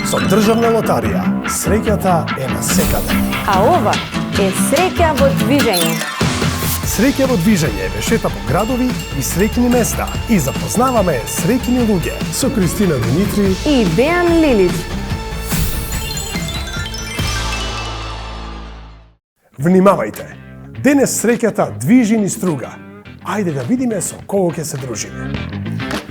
Со државна лотарија, среќата е на секаде. А ова е среќа во движење. Среќа во движење ве шета по градови и среќни места и запознаваме среќни луѓе со Кристина Димитри И Беан Лилич. Внимавајте! Денес среќата движи ни Струга. Ајде да видиме со кого ќе се дружиме.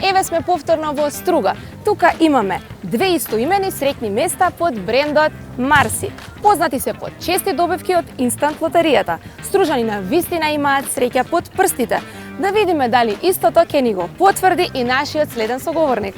Еве сме повторно во Струга. Тука имаме две истоимени среќни места под брендот Марси. Познати се под чести добивки од инстант лотаријата. Стружани на вистина имаат среќа под прстите. Да видиме дали истото ќе ни го потврди и нашиот следен соговорник.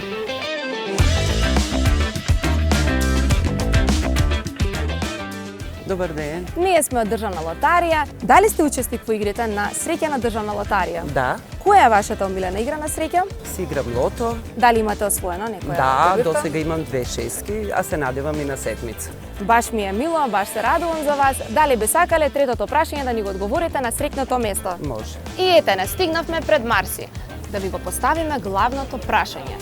Добар ден. Ние сме од Државна лотарија. Дали сте учесник во игрите на среќа на Државна лотарија? Да, Која е вашата омилена игра на среќа? си играм лото. Дали имате освоено некоја Да, добивка? до сега имам 2 шески, а се надевам и на седмица. Баш ми е мило, баш се радувам за вас. Дали би сакале третото прашање да ни го одговорите на среќното место? Може. И ете, не стигнавме пред Марси. Да ви го поставиме главното прашање.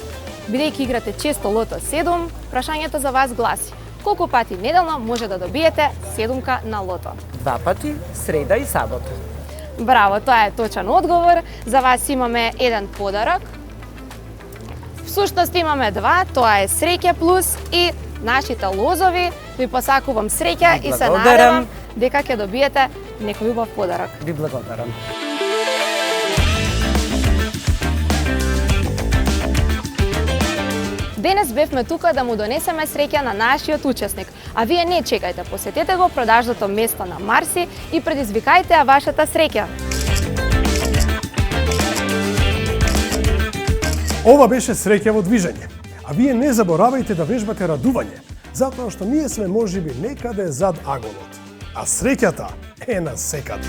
Бидејќи играте често лото 7, прашањето за вас гласи: колку пати неделно може да добиете седумка на лото? 2 пати, среда и сабота. Браво, тоа е точен одговор. За вас имаме еден подарок. Всушност имаме 2, тоа е среќа плюс и нашите лозови. Ви посакувам среќа и се Благодарам. надевам дека ќе добиете некој убав подарок. Ви благодарам. Денес бевме тука да му донесеме среќа на нашиот учесник. А вие не чекајте, посетете го продажното место на Марси и предизвикајте ја вашата среќа. Ова беше среќа во движење. А вие не заборавајте да вежбате радување, затоа што ние сме можеби некаде зад аголот. А среќата е на секаде.